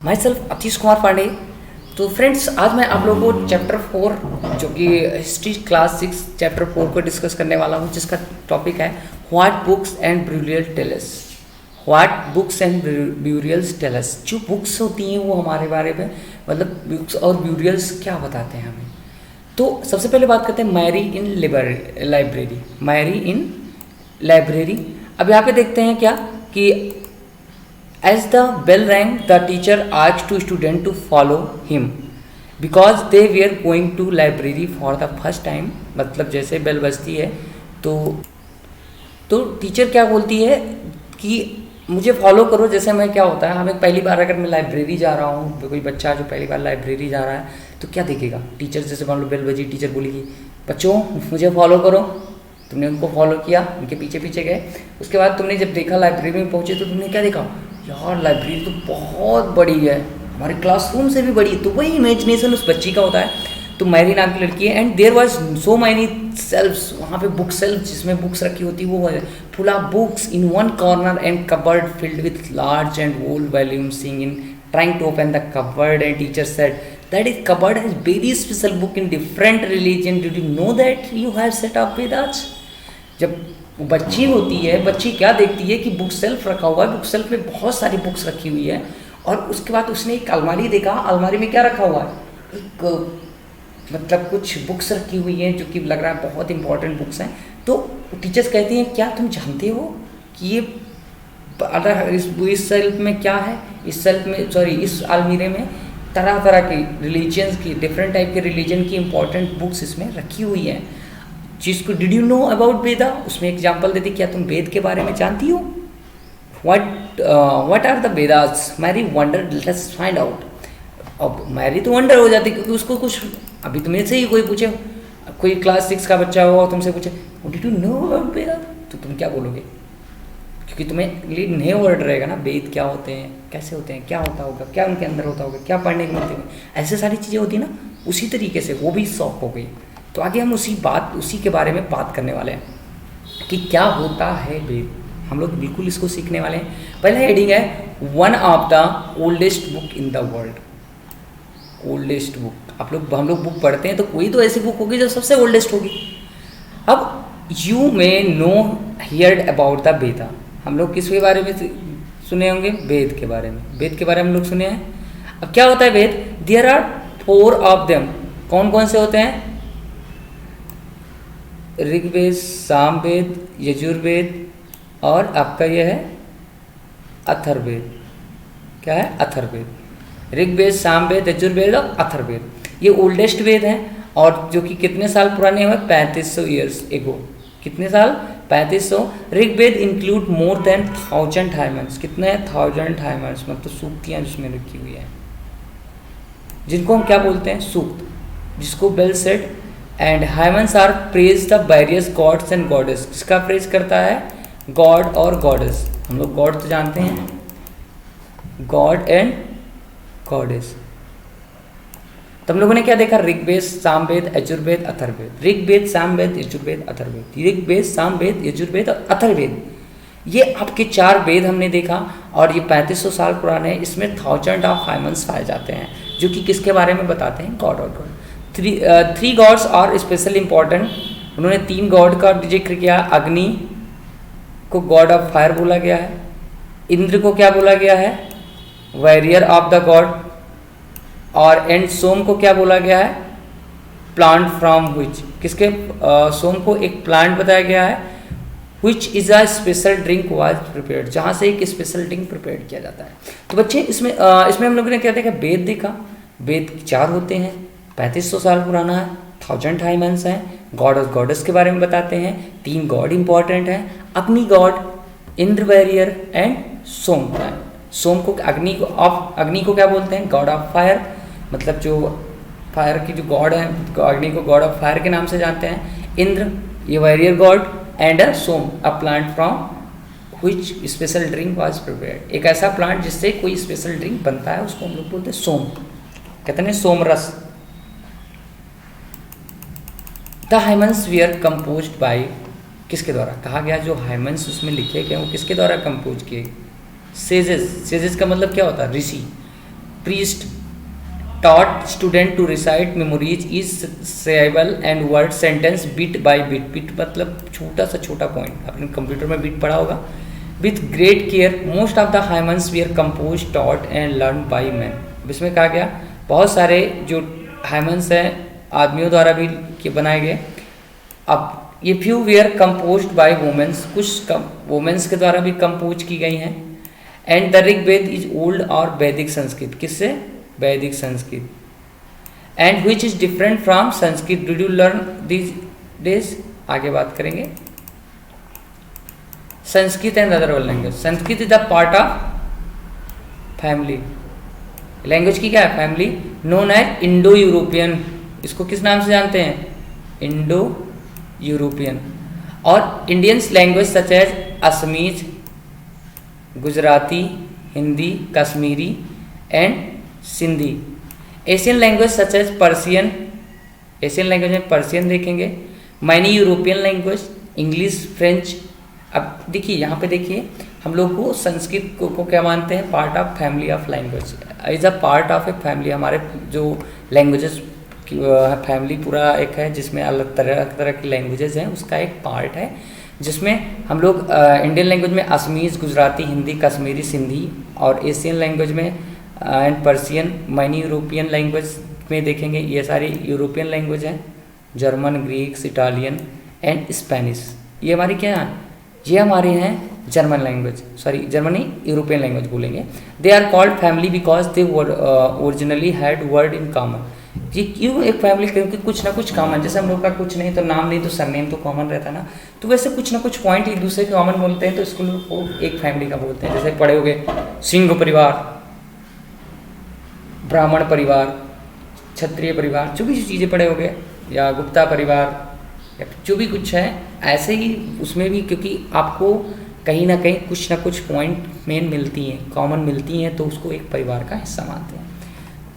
My self Atish Kumar Pandey. तो friends, आज मैं आप लोगों को चैप्टर 4 जो कि हिस्ट्री क्लास 6 चैप्टर 4 को डिस्कस करने वाला हूँ, जिसका टॉपिक है what books and burial tell us. What books and burials tell us. जो बुक्स होती हैं वो हमारे बारे में, मतलब बुक्स और ब्यूरियल्स क्या बताते हैं हमें। तो सबसे पहले बात करते हैं Mary in library. Mary in library. अब यहाँ पे देखते हैं क्या कि as the bell rang, the teacher asked two students to follow him because they were going to library for the first time। मतलब जैसे बेल बजती है तो टीचर क्या बोलती है कि मुझे फॉलो करो। जैसे मैं क्या होता है, हमें पहली बार अगर मैं लाइब्रेरी जा रहा हूँ, कोई बच्चा जो पहली बार लाइब्रेरी जा रहा है तो क्या देखेगा, टीचर जैसे मान लो बेल बजी, टीचर बोलेगी बच्चों मुझे फॉलो करो। तुमने उनको फॉलो किया, उनके पीछे पीछे गए। उसके बाद तुमने जब देखा लाइब्रेरी में पहुँचे तो तुमने क्या देखा, यार लाइब्रेरी तो बहुत बड़ी है, हमारे क्लासरूम से भी बड़ी है। तो वही इमेजिनेशन उस बच्ची का होता है। तो मैरी नाम की लड़की है and there was so many shelves. वहाँ पे बुक सेल्फ जिसमें बुक्स रखी होती वो है full of books in one corner and cupboard filled with large and old volumes in trying to open the cupboard and teacher said that is cupboard has very special book in different religion, did you know that you have set up with us. जब बच्ची होती है, बच्ची क्या देखती है कि book shelf रखा हुआ है, बुक सेल्फ में बहुत सारी बुक्स रखी हुई है। और उसके बाद उसने एक अलमारी देखा, अलमारी में क्या रखा हुआ है, एक मतलब कुछ बुक्स रखी हुई हैं जो कि लग रहा है बहुत इंपॉर्टेंट बुक्स हैं। तो टीचर्स कहती हैं क्या तुम जानते हो कि ये अगर इस सेल्फ में क्या है, इस सेल्फ में इस अलमीरे में तरह तरह की रिलीजन्स की, डिफरेंट टाइप के रिलीजन की इंपॉर्टेंट बुक्स इसमें रखी हुई हैं। जिसको डिड यू नो अबाउट वेदा, उसमें एग्जाम्पल देती, क्या तुम वेद के बारे में जानती हो। What are the Vedas. Mary wonder, let's find out. अब मैरी तो वंडर हो जाती क्योंकि उसको कुछ, अभी तुम्हें से ही कोई पूछे, कोई क्लास 6 का बच्चा हो और तुमसे पूछे डिड यू नो अबाउट वेदा, तो तुम क्या बोलोगे, क्योंकि तुम्हें लिए नए वर्ड रहेगा ना, वेद क्या होते हैं, कैसे होते हैं, क्या होता होगा, क्या उनके अंदर होता होगा, क्या पढ़ने को मिलते हैं, ऐसे सारी चीज़ें होती है ना। उसी तरीके से वो भी शौक हो गई। तो आगे हम उसी के बारे में बात करने वाले हैं कि क्या होता है वेद। हम लोग बिल्कुल इसको सीखने वाले हैं। पहला हेडिंग है one of the oldest book in the world. Oldest book, हम लोग बुक पढ़ते हैं तो कोई तो ऐसी बुक होगी जो सबसे ओल्डेस्ट होगी। अब you may know heard about the Veda. हम लोग किसके बारे में सुने होंगे, वेद के बारे में। वेद के बारे में हम लोग सुने हैं। अब क्या होता है वेद, देयर आर 4 ऑफ देम। कौन कौन से होते हैं, ऋग्वेद, सामवेद, यजुर्वेद और आपका यह है अथर्ववेद। क्या है, अथर्ववेद। ऋग्वेद, सामवेद, यजुर्वेद और अथर्ववेद ये ओल्डेस्ट वेद हैं और जो कि कितने साल पुराने हुए, 3500 ईयर्स एगो। कितने साल, 3500। Rigveda include more than 1000 hymns. कितने हैं, 1000 हाइमन्स, मतलब सूक्तियाँ जिसमें रखी हुई है, जिनको हम क्या बोलते हैं, सूक्त, जिसको बेल सेड and hymns are praise the various gods and goddess. किसका प्रेज करता है, गॉड और गॉडेस। हम लोग गॉड तो जानते हैं, गॉड एंड गॉडेस। तो हम लोगों ने क्या देखा, ऋग्वेद, सामवेद, यजुर्वेद, अथर्ववेद। ऋग्वेद, सामवेद, यजुर्वेद, अथर्ववेद। ऋग्वेद, सामवेद, यजुर्वेद और अथर्ववेद, ये आपके 4 वेद हमने देखा और ये 3500 साल पुराने हैं। इसमें 1000 ऑफ हाइमन्स पाए जाते हैं जो कि किसके बारे में बताते हैं, गॉड और god. Three gods are special important. उन्होंने 3 गॉड का जिक्र किया। अग्नि को गॉड ऑफ फायर बोला गया है, इंद्र को क्या बोला गया है, वॉरियर ऑफ द गॉड, और एंड सोम को क्या बोला गया है, प्लांट फ्रॉम विच। किसके, सोम को एक प्लांट बताया गया है, which is a special drink was prepared, जहाँ से एक स्पेशल ड्रिंक प्रिपेयर किया जाता है। तो बच्चे इसमें हम लोगों ने क्या देखा, वेद देखा। वेद 4 होते हैं, 3500 साल पुराना है, 1000 हाइमन्स हैं, गॉड और गॉडेस के बारे में बताते हैं। 3 गॉड इंपॉर्टेंट हैं, Agni god, Indra warrior and Soma plant. Soma को, अग्नि को क्या बोलते हैं, गॉड ऑफ फायर, मतलब जो फायर की जो गॉड है, अग्नि को गॉड ऑफ फायर के नाम से जानते हैं। इंद्र ये warrior god and Soma a plant from which special drink was prepared. एक ऐसा प्लांट जिससे कोई स्पेशल ड्रिंक बनता है उसको हम लोग बोलते हैं सोम, कहते हैं सोम रस। द हाइमन्स वीआर कंपोज्ड बाय, किसके द्वारा कहा गया, जो हाइमन्स उसमें लिखे गए वो किसके द्वारा कंपोज किए, सेजेस। सेजेस का मतलब क्या होता है, ऋषि। priest taught student to recite memories each syllable and word sentence bit by bit. bit मतलब छोटा सा छोटा पॉइंट, आपने कंप्यूटर में बिट पढ़ा होगा. With great care most of the hymns were composed, taught and learned by men. इसमें कहा गया बहुत सारे जो hymns हैं आदमियों द्वारा भी बनाए गए. अब ये few were composed by women, कुछ वुमेन्स के द्वारा भी कंपोज की गई हैं. And the Rigveda is old और वैदिक संस्कृत, किससे? Vedic Sanskrit. And which is different from Sanskrit, did you learn this days? आगे बात करेंगे. Sanskrit and other world language. Sanskrit is the part of family. Language की क्या है? Family. Known as Indo European. इसको किस नाम से जानते हैं? Indo European. और Indians language such as Assamese, Gujarati, Hindi, Kashmiri and Sindhi. Asian language such as Persian. Asian language में पर्सियन देखेंगे. Many European language, English, French. अब देखिए यहाँ पे देखिए हम लोग को संस्कृत को क्या मानते हैं? Part of family of language. Is a part of a family. हमारे जो लैंग्वेजेस फैमिली पूरा एक है जिसमें अलग तरह तरह की लैंग्वेजेस हैं, उसका एक पार्ट है जिसमें हम लोग इंडियन लैंग्वेज में असमीज, गुजराती, हिंदी, कश्मीरी, सिंधी, और एशियन लैंग्वेज में and Persian, many European language में देखेंगे ये सारी यूरोपियन लैंग्वेज हैं. German, Greeks, Italian and Spanish. ये हमारी क्या है? ये हमारे हैं German language, sorry Germany European language बोलेंगे. They are called family because they originally had word in common. ये क्यों एक फैमिली? क्योंकि कुछ ना कुछ कॉमन, जैसे हम लोग का कुछ नहीं तो नाम नहीं तो सरनेम तो कॉमन रहता है ना, तो वैसे कुछ ना कुछ पॉइंट एक दूसरे के कॉमन बोलते हैं तो इसको लोग एक फैमिली का बोलते हैं. जैसे पढ़े होंगे सिंह परिवार, ब्राह्मण परिवार, क्षत्रिय परिवार, जो भी चीज़ें पढ़े होंगे, या गुप्ता परिवार, या जो भी कुछ है ऐसे ही उसमें भी, क्योंकि आपको कहीं ना कुछ पॉइंट मेन मिलती हैं, कॉमन मिलती हैं, तो उसको एक परिवार का हिस्सा मानते हैं.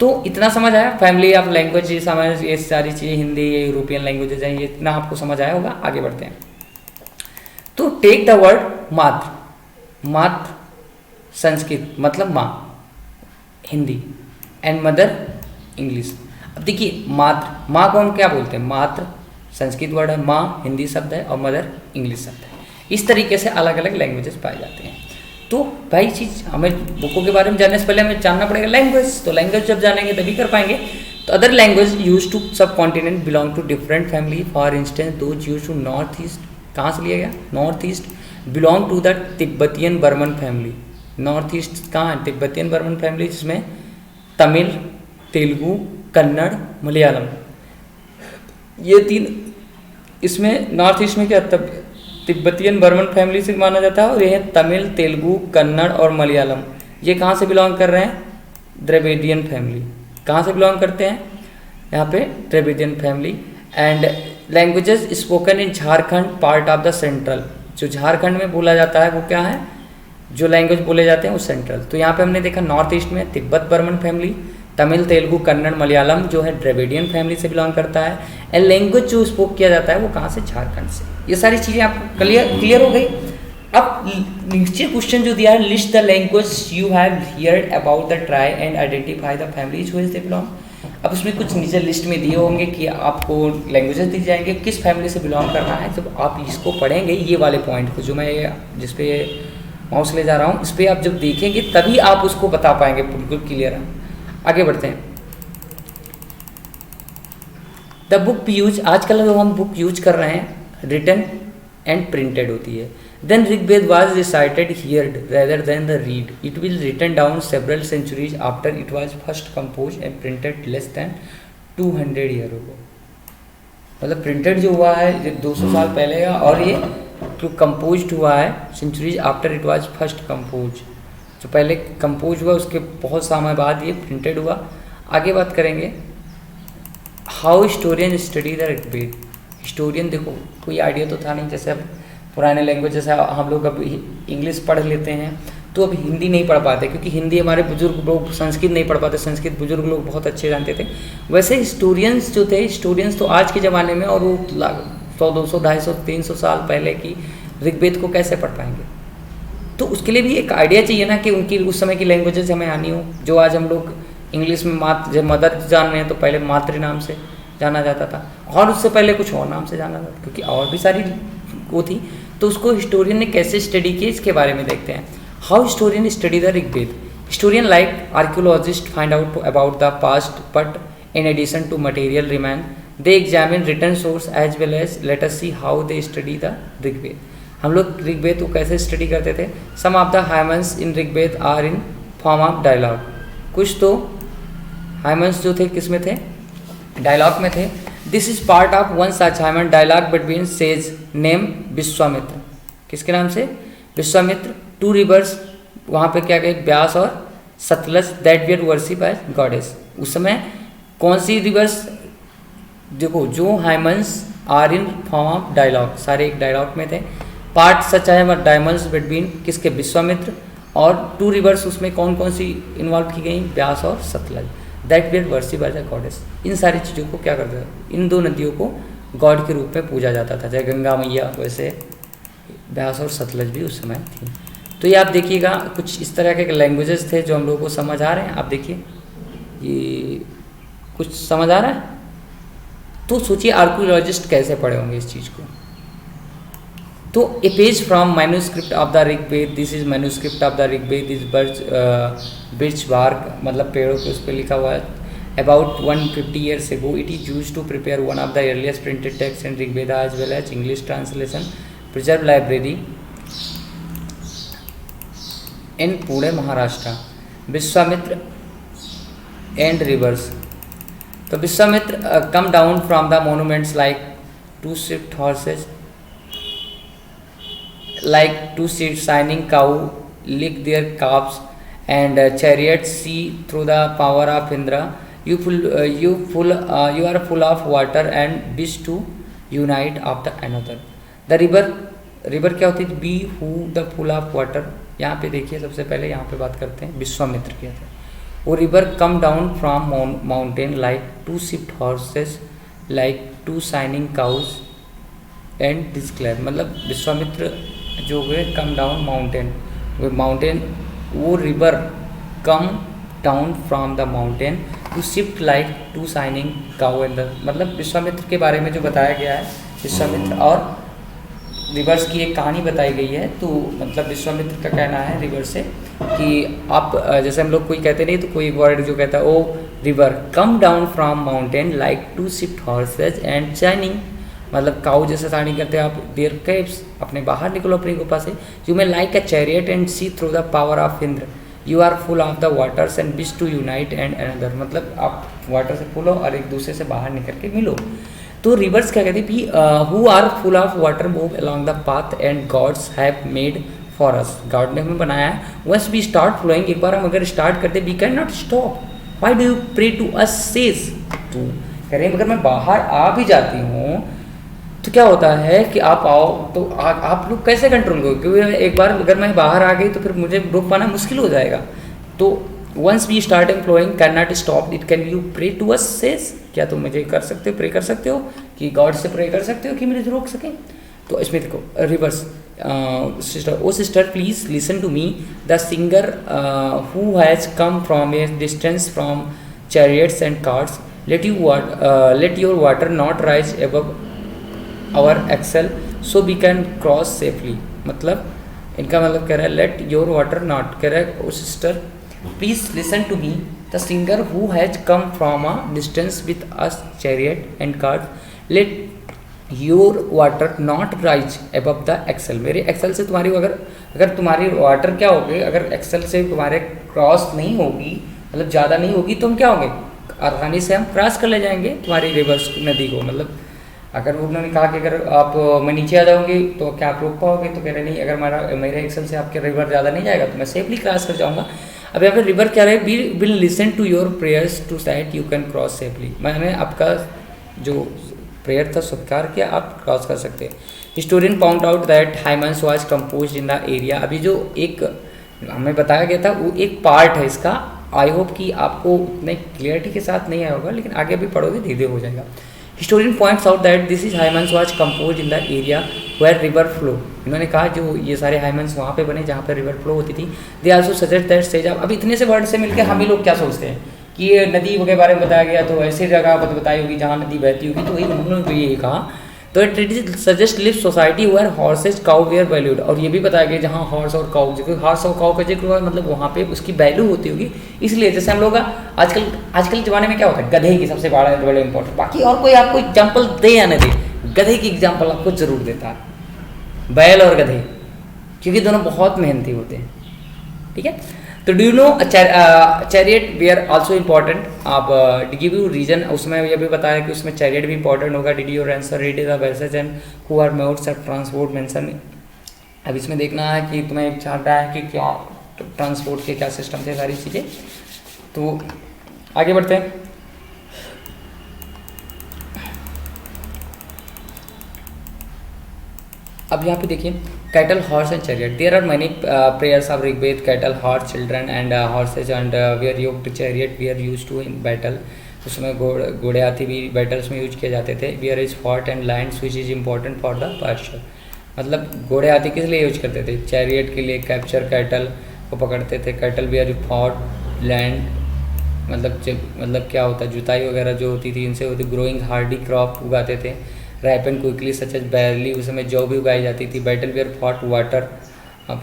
तो इतना समझ आया? फैमिली ऑफ लैंग्वेज, ये समझ, ये सारी चीज़ें हिंदी, ये यूरोपियन लैंग्वेजेज हैं, ये इतना आपको समझ आया होगा. आगे बढ़ते हैं. तो टेक द वर्ड मातृ. मातृ संस्कृत मतलब माँ, हिंदी, एंड मदर इंग्लिश. अब देखिए मातृ, माँ को हम क्या बोलते हैं? मातृ संस्कृत वर्ड है, माँ हिंदी शब्द है, और मदर इंग्लिश शब्द है. इस तरीके से अलग अलग लैंग्वेजेस पाए जाते हैं. तो भाई चीज़ हमें बुकों के बारे में जानने से पहले हमें जानना पड़ेगा लैंग्वेज. तो लैंग्वेज जब जानेंगे तभी कर पाएंगे. तो other language use to subcontinent belong to different family. For instance those use to north east. कहाँ से लिया गया? North east. Belong to the Tibetan Burman family. North east कहाँ है? तिब्बतियन बर्मन फैमिली, जिसमें तमिल, तेलुगु, कन्नड़, मलयालम, ये तीन. इसमें नॉर्थ ईस्ट में क्या तिब्बतियन बर्मन फैमिली से माना जाता है. और ये है तमिल, तेलुगु, कन्नड़ और मलयालम. ये कहाँ से बिलोंग कर रहे हैं? Dravidian family. कहाँ से बिलोंग करते हैं? यहाँ पे Dravidian family. And languages spoken in Jharkhand, part of the central. जो झारखंड में बोला जाता है वो क्या है? जो लैंग्वेज बोले जाते हैं वो सेंट्रल. तो यहाँ पे हमने देखा नॉर्थ ईस्ट में तिब्बत बर्मन फैमिली, तमिल, तेलुगु, कन्नड़, मलयालम जो है द्रविडियन फैमिली से बिलोंग करता है. एंड लैंग्वेज जो स्पोक किया जाता है वो कहाँ से? झारखंड से. ये सारी चीज़ें आपको क्लियर हो गई. अब नीचे क्वेश्चन जो दिया है, list the language you have heard about the try and identify the families which they belong. अब उसमें कुछ नीचे लिस्ट में दिए होंगे कि आपको लैंग्वेजेस दी जाएंगे, किस फैमिली से बिलोंग करना है. जब आप इसको पढ़ेंगे, ये वाले पॉइंट को जो मैं जिस पे माउस ले जा रहा हूँ, इस पर आप जब देखेंगे तभी आप उसको बता पाएंगे बिल्कुल क्लियर. आगे बढ़ते हैं. द बुक यूज, आजकल जो हम बुक यूज कर रहे हैं रिटन एंड प्रिंटेड होती है. Then Rigveda was recited heard rather than the read. It will written down several centuries after it was first compose and printed less than 200 year ago. मतलब printed जो हुआ है ये 200 साल पहले का, और ये जो कंपोज हुआ है centuries after it was first compose, जो पहले कंपोज हुआ उसके बहुत समय बाद ये प्रिंटेड हुआ. आगे बात करेंगे how historian study the Rigveda. Historian देखो कोई आइडिया तो था नहीं, जैसे अब पुराने लैंग्वेज जैसे हम लोग अब इंग्लिश पढ़ लेते हैं तो अब हिंदी नहीं पढ़ पाते, क्योंकि हिंदी हमारे बुजुर्ग लोग, संस्कृत नहीं पढ़ पाते, संस्कृत बुजुर्ग लोग बहुत अच्छे जानते थे. वैसे हिस्टोरियंस जो थे, हिस्टोरियंस तो आज के ज़माने में और वो 100, 200, 250, 300 साल पहले की ऋग्वेद को कैसे पढ़ पाएंगे. तो उसके लिए भी एक आइडिया चाहिए ना कि उनकी उस समय की लैंग्वेजेस हमें आनी हो. जो आज हम लोग इंग्लिश में मात्र, जब मदर जान रहे हैं तो पहले मातृ नाम से जाना जाता था, और उससे पहले कुछ और नाम से जाना जाता था, क्योंकि और भी सारी वो थी। तो उसको हिस्टोरियन ने कैसे स्टडी किया, इसके बारे में देखते हैं। How historian study the Rigveda. Historian like archaeologist find out about the past, but in addition to material remain, they examine written source as well as let us see how they study the Rigveda. हम लोग ऋग्वेद को कैसे study करते थे। Some of the hymns in Rigveda are in form of dialogue. कुछ तो हाइमन्स जो थे किस में थे, डायलॉग में थे। This is part of one such hymn dialogue between sage name Vishwamitra. किसके नाम से, विश्वामित्र। टू रिवर्स, वहाँ पे क्या गए, ब्यास और Sutlej, that we worship as goddess. उस समय कौन सी रिवर्स, देखो जो hymns are in form of dialogue, सारे एक डायलॉग में थे। पार्ट सच है डायमंड्स बिटवीन किसके, विश्वामित्र। और टू रिवर्स उसमें कौन कौन सी इन्वॉल्व की गई, ब्यास और Sutlej, that we worship as a goddess. इन सारी चीज़ों को क्या करते थे, इन दो नदियों को गॉड के रूप में पूजा जाता था, चाहे गंगा मैया, वैसे ब्यास और सतलज भी उस समय थी। तो ये आप देखिएगा कुछ इस तरह के लैंग्वेजेस थे जो हम लोगों को समझ आ रहे हैं। आप देखिए ये कुछ समझ आ रहा है। तो सोचिए आर्कियोलॉजिस्ट कैसे पढ़े होंगे इस चीज़ को। तो a page from manuscript of the Rigveda, this is manuscript of the Rigveda, is birch bark, मतलब पेड़ों के उस पर लिखा हुआ है। About 150 years ago it is used to prepare one of the earliest printed texts in Rigveda as well as English translation preserved library in Pune, Maharashtra. Vishwamitra and reverse. तो Vishwamitra come down from the monuments like two swift horses, like two shining cow, lick their calves, and chariots see through the power of Indra. You are full of water and wish to unite of the another. The river क्या होती है, be who the full of water। यहाँ पे देखिए सबसे पहले यहाँ पे बात करते हैं विश्वामित्र क्या थे। वो river come down from mountain like two swift horses, like two shining cows and disclaimer. मतलब विश्वामित्र जो हुए कम डाउन माउंटेन, वो माउंटेन, वो river come down from the mountain two shift like two shining cow and the. मतलब विश्वामित्र के बारे में जो बताया गया है, विश्वामित्र और रिवर्स की एक कहानी बताई गई है। तो मतलब विश्वामित्र का कहना है रिवर से कि आप जैसे हम लोग कोई कहते नहीं तो कोई वर्ड जो कहता है, O river come down from mountain like two shift horses and shining, मतलब काऊ जैसे शाइनिंग करते हैं आप, देयर केव्स, अपने बाहर निकलो अपनी गुफा से। You may like a chariot and see through the power of Indra, you are full of the waters and wish to unite and another. मतलब आप वाटर से फुल हो और एक दूसरे से बाहर निकल के मिलो। तो रिवर्स क्या कहते हैं, who are full of water move along the path and gods have made for us. God ने हमें बनाया है। वंस वी स्टार्ट फ्लोइंग, एक बार हम अगर स्टार्ट करते, we can not stop. Why do you pray to us sage. तो कह रहे हैं अगर मैं बाहर आ भी जाती हूँ तो क्या होता है कि आप आओ तो आप लोग कैसे कंट्रोल करोगे, क्योंकि एक बार अगर मैं बाहर आ गई तो फिर मुझे रोक पाना मुश्किल हो जाएगा। तो once we start in flowing can not stop it, can you pray to us sage. क्या तुम मुझे कर सकते हो, प्रे कर सकते हो कि गॉड से प्रे कर सकते हो कि मुझे रोक सकें। तो इसमें देखो rivers, sister, o sister please listen to me, the singer who has come from a distance from chariots and carts, let your water not rise above our axle so we can cross safely. मतलब इनका मतलब कह रहा है late your water not, कह रहा है O sister please listen to me, the singer who has come from a distance with us chariot and cart, let your water not rise above the axle. मेरे axle से तुम्हारी अगर तुम्हारी water क्या होगी, अगर एक्सेल से तुम्हारे क्रॉस नहीं होगी, मतलब ज़्यादा नहीं होगी, तो हम क्या होंगे, आसानी से हम क्रॉस कर ले जाएंगे तुम्हारी रिवर्स नदी को। मतलब अगर उन्होंने कहा कि अगर आप मैं नीचे आ जाऊंगी तो क्या आप रोक पाओगे, तो कह रहे नहीं, अगर मेरे एक्सेल से आपके रिवर ज़्यादा नहीं जाएगा तो मैं सेफली क्रॉस कर जाऊंगा। अब यहाँ पे रिवर क्या रहे, we will listen to your prayers to that you can cross safely. मैंने आपका जो प्रेयर था स्वीकार किया, आप क्रॉस कर सकते हैं। Historian point out that हाइमन्स was composed in the area. अभी जो एक हमें बताया गया था वो एक पार्ट है इसका। आई होप कि आपको उतने क्लियरिटी के साथ नहीं आया होगा, लेकिन आगे भी पढ़ोगे धीरे धीरे हो जाएगा। Historian points out that this is hymns was composed in the area where river flow. इन्होंने कहा जो ये सारे हाइमन्स वहाँ पे बने जहाँ पे रिवर फ्लो होती थी। They also suggest that says, अब इतने से वर्ड से मिलकर हम ही लोग क्या सोचते हैं कि ये नदी के बारे में बताया गया, तो ऐसी जगह बताई होगी जहाँ नदी बहती होगी, तो वही उन्होंने भी यही कहा। तो it suggest live society where horses cow were valued, और ये भी बताया गया जहाँ हॉर्स और काउ, जो हॉर्स और काउ का जिक्र हुआ मतलब वहाँ पे उसकी वैल्यू होती होगी। इसलिए जैसे हम लोग आजकल ज़माने में क्या होता है, गधे की सबसे बड़ा इंपॉर्टेंट, बाकी और कोई आपको एग्जाम्पल दे या न दे, गधे की एग्जाम्पल आपको जरूर देता है, बैल और गधे, क्योंकि दोनों बहुत मेहनती होते हैं। ठीक है, तो do you know chariot where also important. आप गिव यू रीजन, उसमें ये भी बताया कि उसमें चैरियट भी इंपॉर्टेंट होगा। Did your answer read the passage and who are modes of transport mention. अब इसमें देखना है कि तुम्हें एक चाहता है कि क्या ट्रांसपोर्ट के क्या सिस्टम थे, सारी चीज़ें। तो आगे बढ़ते हैं। अब यहाँ पे देखिए cattle, horse and chariot. There are many prayers of Rigveda, cattle, horse, children and horses and were yoked chariot were used to in battle. उसमें घोड़े हाथी भी बैटल्स में यूज किए जाते थे। Were is fought and lands which is important for the pasture. मतलब घोड़े हाथी किस लिए यूज करते थे, चैरियट के लिए, कैप्चर कैटल को पकड़ते थे। कैटल वेयर फॉट लैंड, मतलब क्या होता है, जुताई वगैरह जो होती थी इनसे होती। ग्रोइंग हार्डी क्रॉप उगाते थे। रैपन क्विकली सच एज बैरली, उस समय जौ भी उगाई जाती थी। Battle were fought water,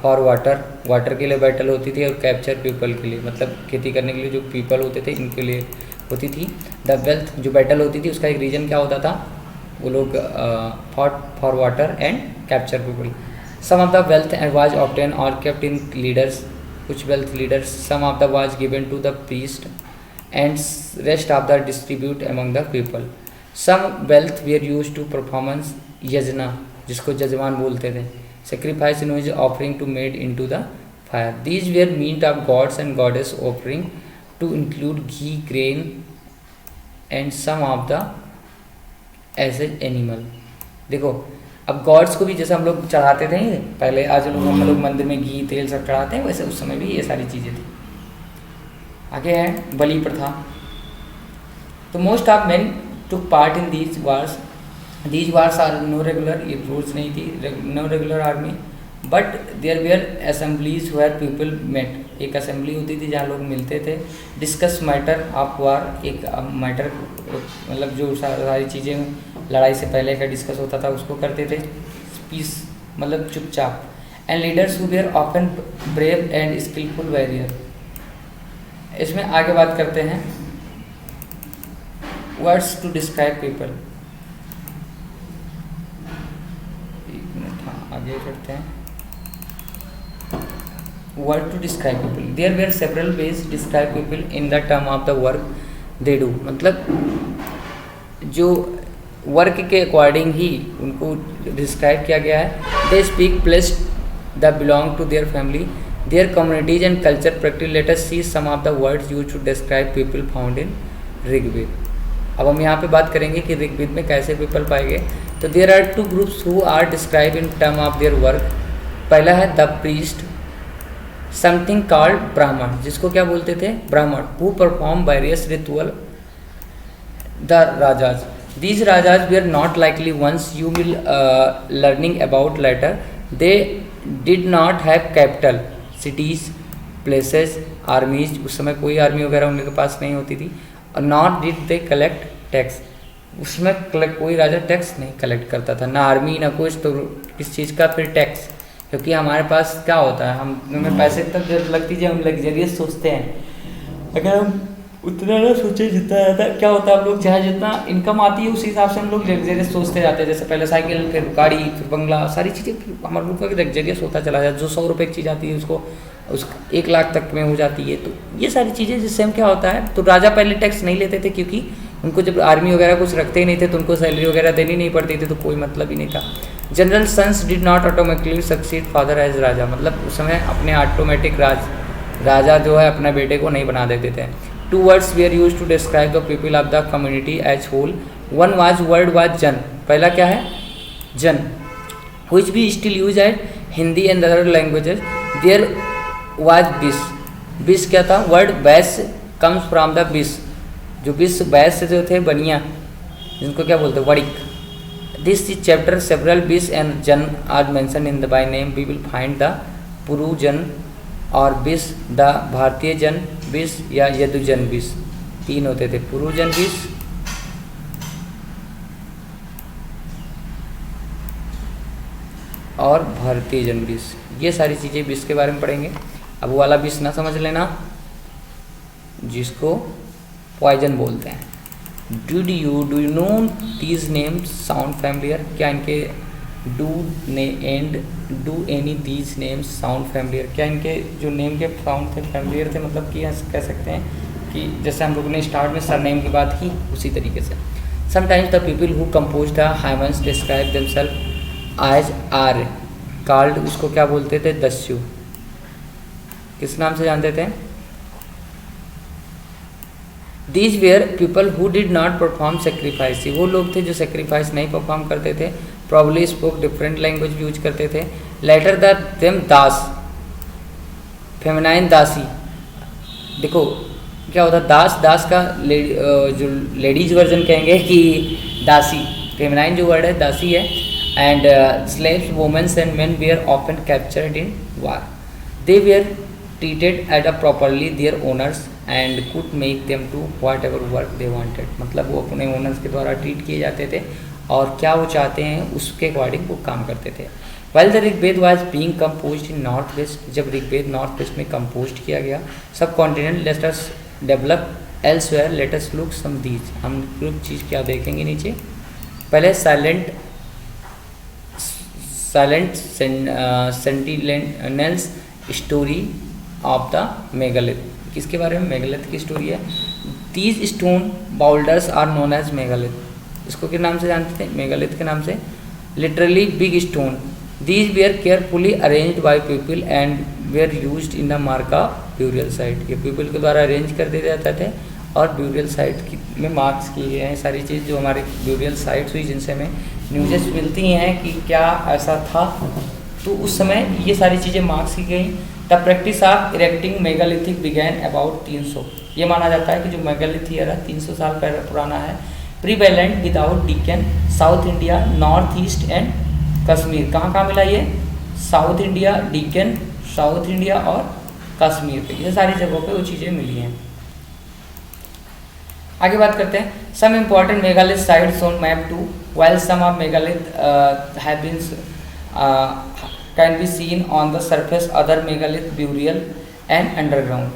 for water के लिए बैटल होती थी। और कैप्चर पीपल के लिए, मतलब खेती करने के लिए जो पीपल होते थे इनके लिए होती थी। द वेल्थ, जो बैटल होती थी उसका एक रीजन क्या होता था, वो लोग fought for water and capture people. Some of the wealth and was obtain और केप्ट इन लीडर्स, कुछ wealth leaders. Some of the was given to the priest and rest of the distribute among the people. Some wealth were use to performance yajna, जिसको जजमान बोलते थे। Sacrifice in which offering to made in to the fire. These were meat of gods and goddess offering to include ghee, grain and some of the age animal. देखो अब God's को भी जैसे हम लोग चढ़ाते थे पहले, आज लोग हम लोग मंदिर में घी तेल सब चढ़ाते हैं, वैसे उस समय भी ये सारी चीज़ें थी। आगे है बलि प्रथा। तो most of main took part in these wars. These wars are no regular, ये रूल्स नहीं थी, no regular army, but there were assemblies where people met. एक असेंबली होती थी जहाँ लोग मिलते थे। डिस्कस मैटर ऑफ वार, एक मैटर मतलब जो सारी चीज़ें लड़ाई से पहले का डिस्कस होता था उसको करते थे। पीस मतलब चुपचाप। And leaders who were often brave and skilful warrior. इसमें आगे बात करते हैं वर्ड्स टू डिस्क्राइब पीपल। एक मिनट, हाँ आगे करते हैं। Word to describe people. There were several ways describe people in the term of the work they do. मतलब जो वर्क के अकॉर्डिंग ही उनको डिस्क्राइब किया गया है। They speak placed the belong to their family, their communities and culture practice. Let us see some of the words used to describe people found in Rigveda. अब हम यहाँ पे बात करेंगे कि ऋग्वेद में कैसे पीपल पाए गए। तो there are two groups who are describe in term of their work. पहला है द प्रीस्ट, समथिंग कॉल्ड ब्राह्मण, जिसको क्या बोलते थे, Brahman, who perform various ritual. The rajas, these rajas we are not likely once you will learning about later. They did not have capital cities, places, armies. उस समय कोई आर्मी वगैरह उनके पास नहीं होती थी। Not did they collect tax, उसमें कोई राजा टैक्स नहीं कलेक्ट करता था, ना आर्मी ना कुछ। तो किस चीज़ का फिर टैक्स, क्योंकि हमारे पास क्या होता है, हमें पैसे तक जरूरत लगती है, हम लग्जरियस सोचते हैं। अगर हम उतना ना सोचे जितना ज़्यादा क्या होता है, हम लोग चाहे जितना इनकम आती है उस हिसाब से हम लोग लग्जरियस सोचते जाते हैं। जैसे पहले साइकिल, फिर गाड़ी, फिर बंगला, सारी चीज़ें, फिर हमारे लोग का लग्जरियस होता चला जाता है। जो 100 रुपये की चीज़ आती है उसको उस 1 लाख तक में हो जाती है। तो ये सारी चीज़ें जिससे हम क्या होता है, तो राजा पहले टैक्स नहीं लेते थे, क्योंकि उनको जब आर्मी वगैरह कुछ रखते ही नहीं थे तो उनको सैलरी वगैरह देनी नहीं पड़ती थी, तो कोई मतलब ही नहीं था। General sons did not automatically succeed father as raja, मतलब उस समय अपने ऑटोमेटिक राजा जो है अपने बेटे को नहीं बना देते थे। 2 words were use to describe the people of the community as whole. One was word was jan, पहला क्या है, जन, विच भी still use at Hindi and other languages. There was bis, bis क्या था, word bais comes from the bis, जो बिस बैस जो थे बनिया, जिनको क्या बोलते वड़िक। This is chapter several vis and jana are mention in the by name. We will find the Puru jana और बिस, द भारतीय जन बिस या यदुजन बिस। तीन होते थे, पुरुजन विष, और भारतीय जन विष। ये सारी चीज़ें विष के बारे में पढ़ेंगे। अब वो वाला विष ना समझ लेना जिसको पॉइजन बोलते हैं। Do you know these names sound familiar? क्या इनके do any these names sound familiar? क्या इनके जो नेम के साउंड थे फैमिलियर थे, मतलब कि कह सकते हैं कि जैसे हम लोगों ने स्टार्ट में सरनेम की बात की उसी तरीके से। Sometimes the people who compose the hymns describe themselves as are called, उसको क्या बोलते थे? दस्यु। किस नाम से जानते थे? These were people who did not perform sacrifice, वो लोग थे जो सेक्रीफाइस नहीं परफॉर्म करते थे। Probably spoke different language use करते थे। Later the them das, feminine dasi. देखो क्या होता दास, दास का जो लेडीज वर्जन कहेंगे कि दासी, फेमिनाइन जो वर्ड है दासी है। And slaves womens and men were often captured in war, they were treated at a properly their owners and could make them do whatever work they wanted। मतलब वो अपने ओनर्स के द्वारा ट्रीट किए जाते थे और क्या वो चाहते हैं उसके अकॉर्डिंग वो काम करते थे। While the Rigveda was being composed in north west, जब ऋग्वेद नॉर्थ वेस्ट में कंपोज किया गया, subcontinent let us develop elsewhere, let us look some these। हम लोग चीज़ क्या देखेंगे नीचे। पहले silent sentinels story of the megalith. किसके बारे में? मेगालिथ की स्टोरी है। These stone boulders are known as megalith, इसको किस नाम से जानते थे? मेगालिथ के नाम से। Literally big stone, these were carefully arranged by people and were used in the मार्का ब्यूरियल साइट। ये पीपल के द्वारा अरेंज कर दिए जाते थे और ब्यूरियल साइट में मार्क्स किए गए हैं सारी चीज़ जो हमारी ब्यूरियल साइट्स हुई जिनसे हमें न्यूज़ेस मिलती हैं कि क्या ऐसा था, तो उस समय ये सारी चीज़ें मार्क्स की गई। The practice of erecting megalithic began about 300, ये माना जाता है कि जो मेगालिथ ईयर 300 साल पुराना है। Prevalent without deacon, south India, north east and Kashmir. कहाँ कहाँ मिला ये? South India, deacon, south India और कश्मीर पे, ये सारी जगहों पे वो चीज़ें मिली हैं। आगे बात करते हैं। Some important megalith sites on map 2, while some of megalith have been can be seen on the surface, other megalith burial and underground।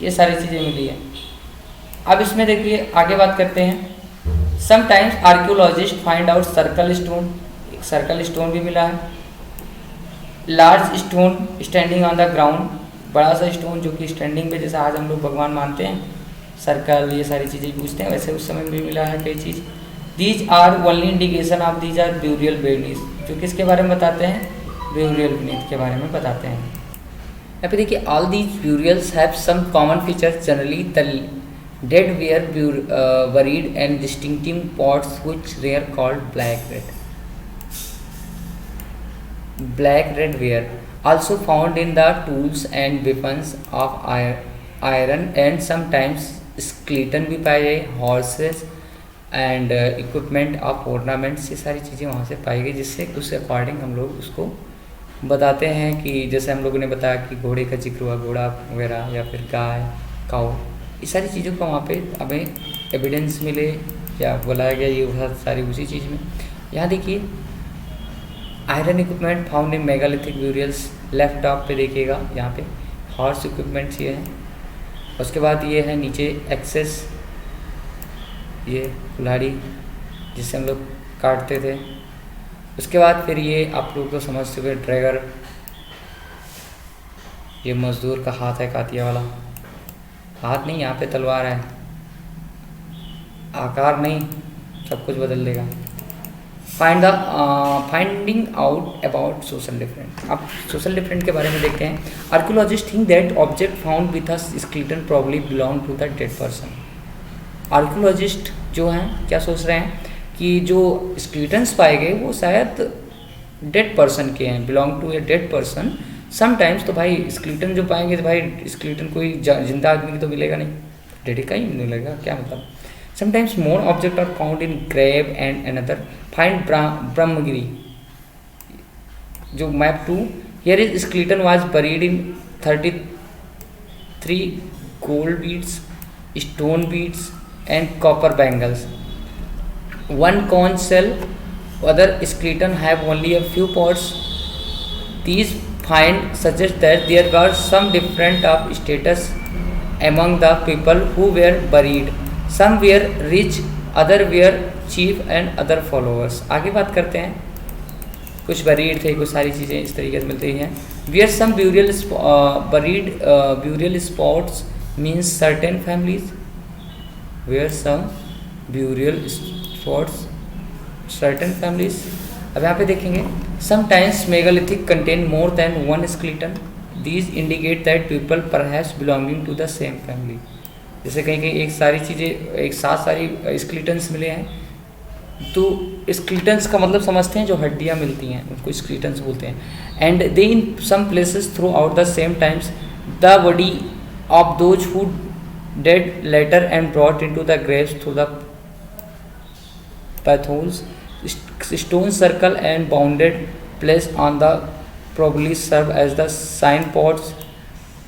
ये सारी चीज़ें मिली है। अब इसमें देखिए आगे बात करते हैं। Sometimes archaeologist find out circle stone, एक सर्कल स्टोन भी मिला है। Large stone standing on the ground, बड़ा सा स्टोन जो कि स्टैंडिंग पे, जैसे आज हम लोग भगवान मानते हैं सर्कल, ये सारी चीज़ें पूछते हैं, वैसे उस समय भी मिला है कई चीज़। These are only indication of these are burial बेनीज, जो किसके बारे में बताते हैं? ब्यूरियल बेनीथ के बारे में बताते हैं। यहाँ पे देखिए all these burials have some common features. Generally the dead were buried and distinctive pots which are called black red were also found in the tools and weapons of iron and sometimes skeleton भी पाए गए, horses and equipment of ornaments, ये सारी चीज़ें वहाँ से पाई गई जिससे उसके अकॉर्डिंग हम लोग उसको बताते हैं कि जैसे हम लोगों ने बताया कि घोड़े का जिक्र हुआ, घोड़ा वगैरह या फिर गाय, काऊ, ये सारी चीज़ों का वहाँ पे हमें एविडेंस मिले या बुलाया गया, ये बहुत सारी उसी चीज़ में। यहाँ देखिए iron equipment found in megalithic burials, left top पे देखिएगा यहाँ पे हॉर्स इक्विपमेंट्स ये हैं। उसके बाद ये है नीचे एक्सेस, ये कुल्हाड़ी जिससे हम लोग काटते थे। उसके बाद फिर ये आप लोग तो समझ चुके ड्रैगर, ये मजदूर का हाथ है कातिया वाला, हाथ नहीं यहाँ पे तलवार है, आकार नहीं सब कुछ बदल देगा। Finding out about social different, अब सोशल डिफरेंट के बारे में देखते हैं। Archaeologist think that object found with a skeleton probably belong to the dead person. Archaeologist जो हैं क्या सोच रहे हैं कि जो स्केलेटन्स पाए गए वो शायद डेड पर्सन के हैं, belong to a dead person. Sometimes तो भाई स्केलेटन जो पाएंगे तो भाई स्केलेटन कोई जिंदा आदमी की तो मिलेगा नहीं, डेड का ही मिलेगा, क्या मतलब। Sometimes more objects are found in grave and another find Brahmagiri, जो map 2 here is skeleton was buried in 33 gold beads stone beads, and copper bangles. One conch shell, other skeleton have only a few pods. These finds suggest that there was some difference of status among the people who were buried. Some were rich, other were chief and other followers. आगे बात करते हैं, कुछ buried थे, कुछ सारी चीज़ें इस तरीके से मिलती हैं. Where some burial spots means certain families. Where some burial spots certain families. अब यहाँ पे देखेंगे, sometimes megalithic contain more than one skeleton. These indicate that people perhaps belonging to the same family. जैसे कहीं कहीं एक सारी चीज़ें एक साथ सारी स्केलेटन्स मिले हैं, तो स्केलेटन्स का मतलब समझते हैं जो हड्डियाँ मिलती हैं उनको स्केलेटन्स बोलते हैं. And they in some places throughout the same times the body of those who dead later and brought into the graves through the portholes. Stone circle and bounded place on the probably serve as the signposts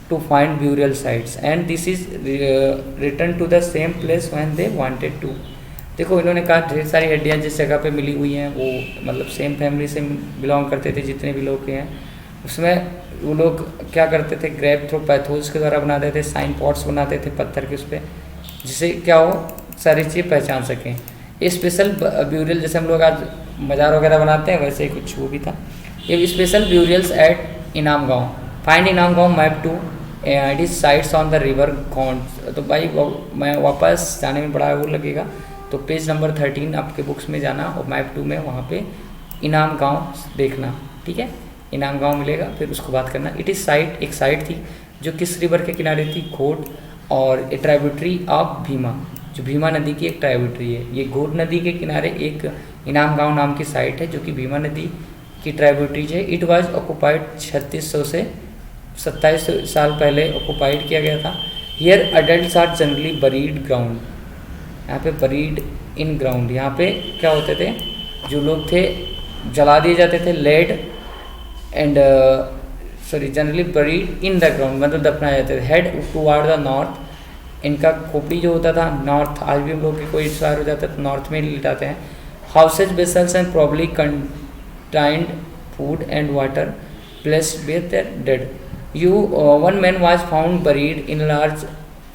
to find burial sites, and this is returned to the same place when they wanted to. देखो इन्होंने कहा ढेर सारी हड्डियाँ जिस जगह पे मिली हुई हैं वो मतलब सेम फैमिली से बिलोंग करते थे, जितने भी लोग हैं उसमें वो लोग क्या करते थे, ग्रेव थ्रू पैथोल्स के द्वारा बनाते थे, साइन पॉट्स बनाते थे पत्थर के उस पर, जिससे क्या हो सारी चीज़ पहचान सकें. ये स्पेशल ब्यूरियल जैसे हम लोग आज मज़ार वगैरह बनाते हैं वैसे ही कुछ वो भी था. ये स्पेशल ब्यूरियल्स एट इनाम गाँव. Find Inamgaon map to it is sites on the river कॉन्ड. तो भाई मैं वापस जाने में बड़ा वो लगेगा, तो पेज नंबर 13 आपके बुक्स में जाना और मैप 2 में वहाँ पे इनाम गाँव देखना. ठीक है, इनाम गाँव मिलेगा, फिर उसको बात करना. इट इज़ साइट, एक साइट थी जो किस रिवर के किनारे थी, घोट, और ए ट्राइब्यूटरी ऑफ भीमा, जो भीमा नदी की एक ट्राइब्यूटरी है. ये घोट नदी के किनारे एक इनाम गाँव नाम की साइट है जो कि भीमा नदी की ट्राइब्यूटरीज है. इट वाज ऑक्युपाइड 3600 से 27 साल पहले ऑक्युपाइड किया गया था. Here adults are generally buried ground. यहाँ पे बरीड इन ग्राउंड, यहाँ पे क्या होते थे, जो लोग थे जला दिए जाते थे, laid and generally buried in the ground, मतलब दफनाए जाते थे. हेड टुवार्ड द नॉर्थ, इनका खोपड़ी जो होता था नॉर्थ, आज भी हम लोग के कोई इंस्पायर हो जाता है तो नॉर्थ में लिटाते हैं. Houses vessels and probably contained food and water placed with their dead. One man was found buried in a large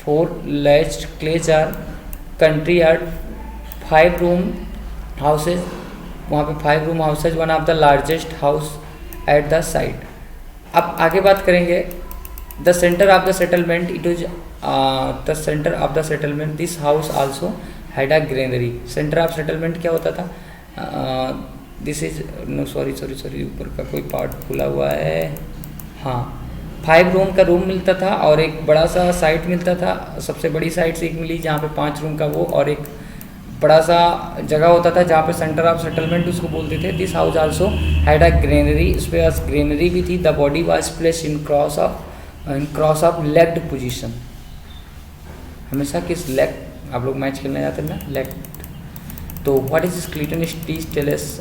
4-latched clay jar. Country yard, 5-room houses. वहाँ पे 5 room houses, one of the largest house at the site. अब आगे बात करेंगे. The center of the settlement, it was the center of the settlement. This house also had a granary. Center of settlement क्या होता था, this is no sorry ऊपर का कोई पार्ट खुला हुआ है. हाँ, 5 रूम का रूम मिलता था और एक बड़ा सा साइट मिलता था. सबसे बड़ी साइट से एक मिली जहाँ पे 5 रूम का वो, और एक बड़ा सा जगह होता था जहाँ पे सेंटर ऑफ सेटलमेंट उसको बोलते थे. This house also had a granary, उस पर ग्रेनरी भी थी. The body was placed in cross of legged position. हमेशा किस लेग, आप लोग मैच खेलने जाते हैं ना, लेग. तो what is skeleton studies tell us,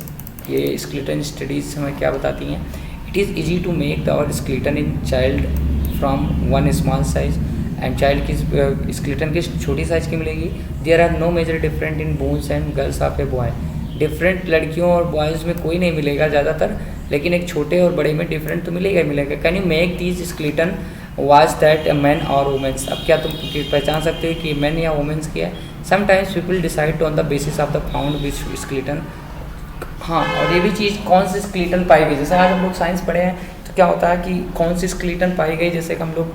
ये स्केलेटन स्टडीज़ हमें क्या बताती हैं. It is easy to make the skeleton in child from one small size, and child की स्केलेटन की छोटी साइज़ की मिलेगी. There are no major different in bones and girls of a boy. Different लड़कियों और बॉयज़ में कोई नहीं मिलेगा ज़्यादातर, लेकिन एक छोटे और बड़े में डिफरेंट तो मिलेगा ही मिलेगा. Can you make these skeleton was that man और वुमेंस. अब क्या तुम पहचान सकते हो कि मैन या वुमेंस की है. Sometimes people decide on the basis of the found which skeleton. हाँ, और ये भी चीज़ कौन सी स्केलेटन पाई गई, जैसे आज हम लोग साइंस पढ़े हैं तो क्या होता है कि कौन सी स्केलेटन पाई गई. जैसे कि हम लोग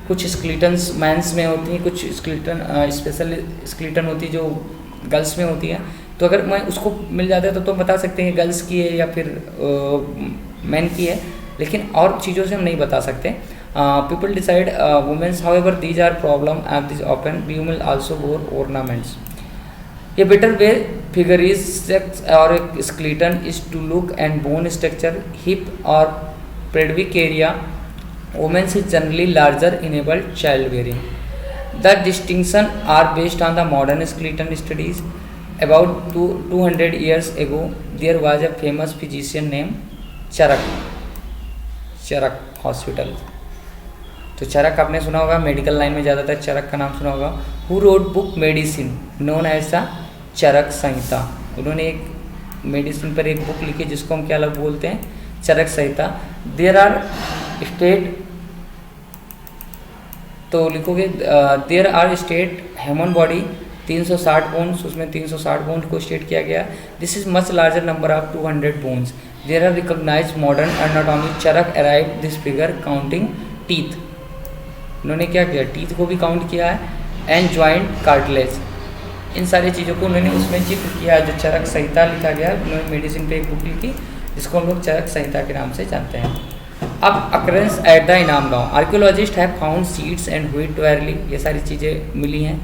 कुछ स्केलेटन्स मैंस में होती हैं, कुछ स्केलेटन स्पेशल स्केलेटन होती है जो गर्ल्स में होती है. तो अगर मैं उसको मिल जाता है तो तुम बता सकते हैं गर्ल्स की है या फिर मैन की है, लेकिन और चीज़ों से हम नहीं बता सकते. People decide womens, however these are problem at this open, we will also wore ornaments. A better way figure is sex or a skeleton is to look and bone structure, hip or pelvic area. Women is generally larger enabled childbearing. The distinction are based on the modern skeleton studies. About 200 years ago, there was a famous physician named Charak Hospital. तो चरक आपने सुना होगा, medical line में ज़्यादातर चरक का नाम सुना होगा। Who wrote book medicine known as the Charaka Samhita, उन्होंने एक मेडिसिन पर एक बुक लिखी जिसको हम क्या अलग बोलते हैं, Charak Samhita. There are state, तो लिखोगे there are state human body 360 bones, उसमें 360 बोन्स को स्टेट किया गया। This is much larger number of 200 bones. There are recognise modern anatomy, Charak arrive this figure counting teeth, उन्होंने क्या किया, टीथ को भी काउंट किया है, एंड जॉइंट कार्टिलेज, इन सारी चीज़ों को उन्होंने उसमें जिक्र किया। जो चरक संहिता लिखा गया, उन्होंने मेडिसिन पे एक बुक लिखी जिसको हम लोग चरक संहिता के नाम से जानते हैं। अब occurrence eight the Inamgaon, archaeologist have found seeds and wheat barley, ये सारी चीज़ें मिली हैं,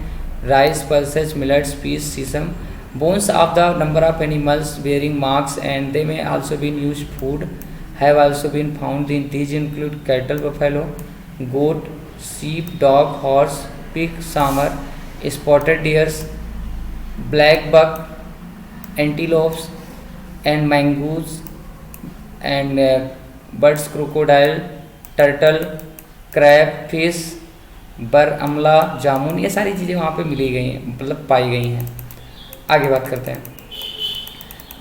rice, pulses, millets, peas, sesame, bones of the number of animals bearing marks and they may also been use food have also been found in these include cattle, buffalo, goat, sheep, dog, horse, pig, samar, spotted deers, black buck, antelopes, and mongoose, and birds, crocodile, turtle, crab, fish, बर, अमला, जामुन, ये सारी चीज़ें वहाँ पे मिली गई हैं, मतलब पाई गई हैं। आगे बात करते हैं।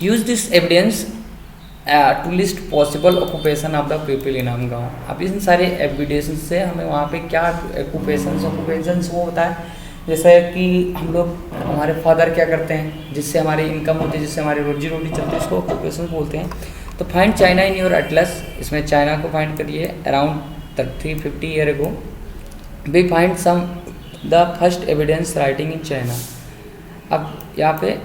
Use this evidence to list possible occupation of the people in आम गाँव। अब इन सारे एविडेंस से हमें वहाँ पे क्या ऑक्यूपेशंस वो होता है, जैसे कि हम लोग, हमारे फादर क्या करते हैं जिससे हमारी इनकम होती है, जिससे हमारी रोजी रोटी चलती है, इसको ऑक्यूपेशन बोलते हैं। तो find China in your atlas, इसमें चाइना को फाइंड करिए। Around 350 year ago we find some the first evidence writing in China. अब यहाँ पे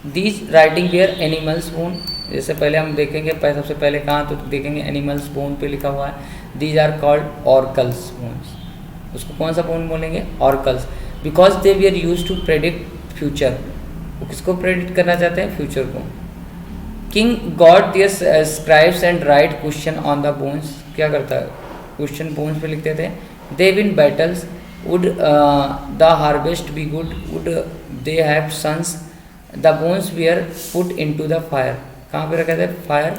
these writing were animals bone, जैसे पहले हम देखेंगे सबसे पहले कहाँ, तो देखेंगे एनिमल्स बोन पे लिखा हुआ है। These are called oracles bones, उसको कौन सा बोन बोलेंगे, oracles, because they we are use to predict future, वो किसको प्रेडिक्ट करना चाहते हैं, फ्यूचर को। King god their scribes and write question on the bones, क्या करता है, क्वेश्चन बोन्स पे लिखते थे। They win battles, would the harvest be good, would they have sons, the bones we are put in to the fire, कहाँ पे रखे थे, fire,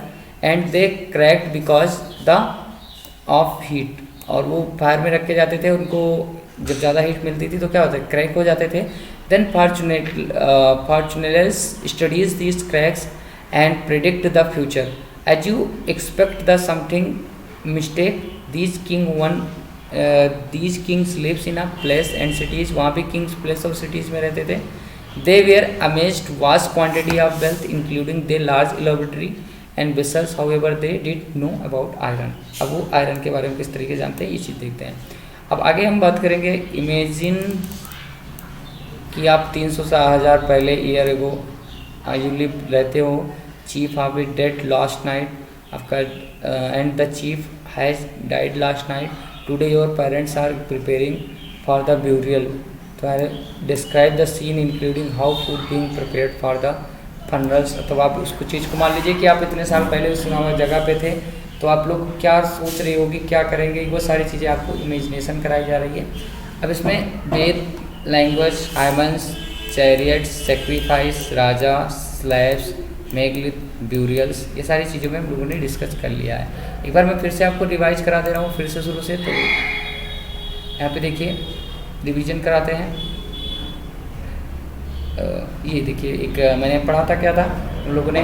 and they cracked because the of heat, और वो fire में रखे जाते थे, उनको जब ज़्यादा हीट मिलती थी तो क्या होता है, क्रैक हो जाते थे। Then fortunetellers studies these cracks and predict the future, as you expect the something mistake, these kings lives in a place and cities, वहाँ पे किंग्स प्लेस और सिटीज़ में रहते थे। They were amazed vast quantity of wealth including their large laboratory and vessels, however they did know about iron। अब वो iron के बारे में किस तरीके जानते हैं, ये चीज़ देखते हैं। अब आगे हम बात करेंगे, इमेजिन कि आप 300,000 पहले ईयर एगो यू लिव रहते हो, chief of it dead last night, आपका and the chief has died last night, today your parents are preparing for the burial, describe the scene including how food being prepared for the funerals. तो आप उसको चीज़ को मान लीजिए कि आप इतने साल पहले उस जगह पे थे, तो आप लोग क्या सोच रहे होगी, क्या करेंगे, वो सारी चीज़ें आपको इमेजिनेशन कराई जा रही है। अब इसमें वेद, लैंग्वेज, हाइमन्स, चैरियट्स, सेक्रीफाइस, राजा, स्लैब्स, मेगलिथ, ब्यूरियल्स, ये सारी चीज़ों में हम लोगों ने डिस्कस कर लिया है। एक बार मैं फिर से आपको रिवाइज करा दे रहा हूँ, फिर से शुरू से। तो यहाँ पे देखिए, रिवीजन कराते हैं। ये देखिए, एक मैंने पढ़ा था, क्या था, हम लोगों ने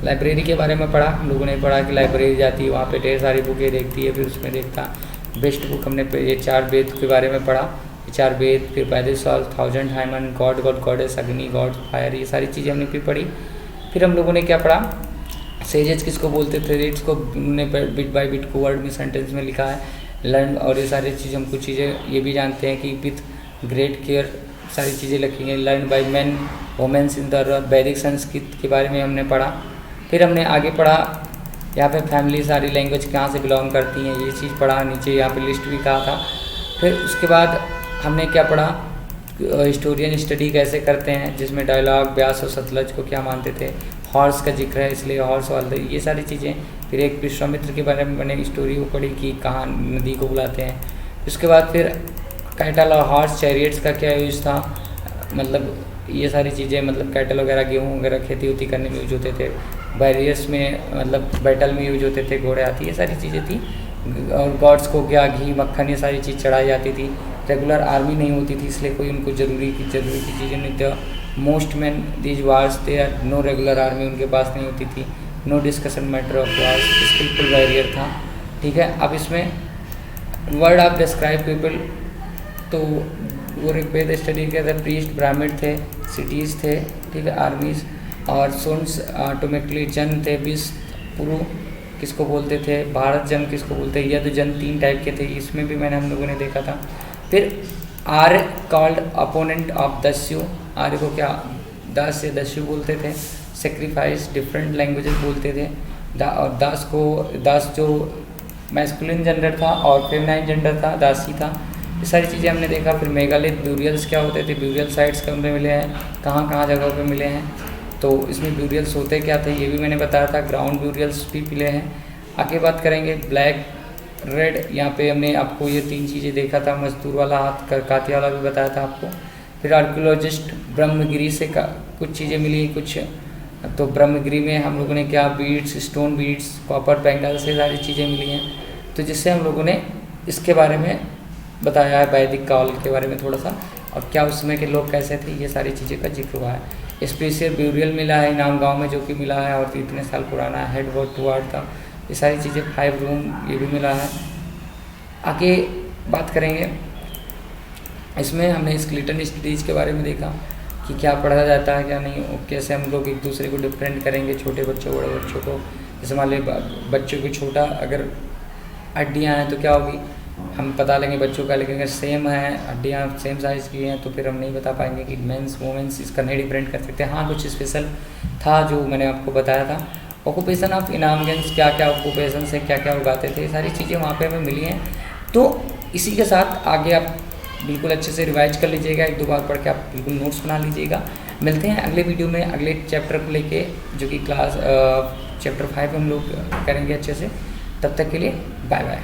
लाइब्रेरी के बारे में पढ़ा। हम लोगों ने पढ़ा कि लाइब्रेरी जाती है, वहाँ पे ढेर सारी बुकें देखती है, फिर उसमें देखता बेस्ट बुक। हमने ये 4 वेद के बारे में पढ़ा, 4 वेद, फिर पैदल सॉल, 1000 हाइमन, गॉड गॉडेस, अग्नि, गॉड फायर, ये सारी चीज़ें हमने फिर पढ़ी। फिर हम लोगों ने क्या पढ़ा, सेजेस किसको बोलते थे, रेट्स को हमने बिट बाय बिट को वर्ड में सेंटेंस में लिखा है, लर्न, और ये सारी चीज़ें, हम कुछ चीज़ें ये भी जानते हैं कि विथ ग्रेट केयर सारी चीज़ें लिखी हैं। Learn by man, womens in the Vedic Sanskrit के बारे में हमने पढ़ा। फिर हमने आगे पढ़ा, यहाँ पे फैमिली सारी लैंग्वेज कहाँ से बिलोंग करती हैं, ये चीज़ पढ़ा। नीचे यहाँ पे लिस्ट भी कहा था। फिर उसके बाद हमने क्या पढ़ा, हिस्टोरियन स्टडी कैसे करते हैं, जिसमें डायलॉग, व्यास और सतलज को क्या मानते थे, हॉर्स का जिक्र है इसलिए हॉर्स वाले, ये सारी चीज़ें। फिर एक विश्वामित्र के बारे में मैंने स्टोरी को पढ़ी कि कहाँ नदी को बुलाते हैं। उसके बाद फिर कैटल और हॉर्स चैरियट्स का क्या यूज़ था, मतलब ये सारी चीज़ें, मतलब कैटल वगैरह गेहूँ वगैरह खेती उती करने में यूज होते थे। बैरियर्स में मतलब बैटल में यूज होते थे, घोड़े हाथी, ये सारी चीज़ें थी। और गॉड्स को क्या घी मक्खन ये सारी चीज़ चढ़ाई जाती थी। रेगुलर आर्मी नहीं होती थी, इसलिए कोई उनको ज़रूरी की चीज़ें नहीं था। Most man these wars they are no regular army उनके पास नहीं होती थी। No discussion matter of wars, skilful warrior था। ठीक है, अब इसमें वर्ड ऑफ डिस्क्राइब पीपल, तो वो ऋग्वेद स्टडी के थे, प्रीस्ट ब्राह्मण थे, सिटीज़ थे, ठीक है, आर्मीज, और सोन्स ऑटोमेटिकली जन थे, बीस पुरु किसको बोलते थे, भारत जन किसको बोलते हैं, यद जन, 3 टाइप के थे, इसमें भी मैंने हम लोगों ने देखा था। फिर आर्य कॉल्ड अपोनेंट ऑफ दस्यु, आर्य को क्या दास या दस्यु बोलते थे। सेक्रीफाइस, डिफरेंट लैंग्वेजेस बोलते थे। और दास जो मैस्कुलिन जेंडर था और फेमिनाइन जेंडर था, दासी था। ये सारी चीज़ें हमने देखा। फिर मेगालिथ ब्यूरियल्स क्या होते थे, ब्यूरियल साइट्स कहाँ पे मिले हैं, कहाँ कहाँ जगहों पे मिले हैं, तो इसमें ब्यूरियल्स होते क्या थे ये भी मैंने बताया था। ग्राउंड ब्यूरियल्स भी मिले हैं। आगे बात करेंगे ब्लैक रेड, यहाँ पे हमने आपको ये 3 चीज़ें देखा था, मजदूर वाला हाथ, कातिया वाला भी बताया था आपको। फिर आर्कियोलॉजिस्ट ब्रह्मगिरी से कुछ चीज़ें मिली, कुछ तो ब्रह्मगिरी में हम लोगों ने क्या beads, stone beads, copper bangle से सारी चीज़ें मिली हैं, तो जिससे हम लोगों ने इसके बारे में बताया है, वैदिक काल के बारे में थोड़ा सा, और क्या उसमें के लोग कैसे थे, ये सारी चीज़ें का जिक्र हुआ है। स्पेशल ब्यूरियल मिला है इनाम गांव में, जो कि मिला है और इतने साल पुराना है, हेड वर्ड टू वार्ड था, ये सारी चीज़ें, 5 रूम ये भी मिला है। आगे बात करेंगे, इसमें हमने स्केलेटन स्टडीज़ के बारे में देखा कि क्या पढ़ा जाता है क्या नहीं, और कैसे हम लोग एक दूसरे को डिफरेंट करेंगे, छोटे बच्चों बड़े बच्चों को। जैसे मान लीजिए बच्चों की छोटा अगर हड्डियाँ हैं तो क्या होगी, हम पता लेंगे बच्चों का, लेकिन अगर सेम है हड्डियाँ सेम साइज़ की हैं तो फिर हम नहीं बता पाएंगे कि मेंस वुमेंस इसका नहीं डिफरेंट कर सकते। हाँ, कुछ स्पेशल था जो मैंने आपको बताया था। ऑक्यूपेशन ऑफ इनामगेंस, क्या क्या ऑक्यूपेशन से क्या क्या उगाते थे, सारी चीज़ें वहाँ पे हमें मिली हैं। तो इसी के साथ आगे आप बिल्कुल अच्छे से रिवाइज कर लीजिएगा, 1-2 बार पढ़ के आप बिल्कुल नोट्स बना लीजिएगा। मिलते हैं अगले वीडियो में अगले चैप्टर को लेके, जो कि क्लास चैप्टर 5 हम लोग करेंगे अच्छे से। तब तक के लिए बाय बाय।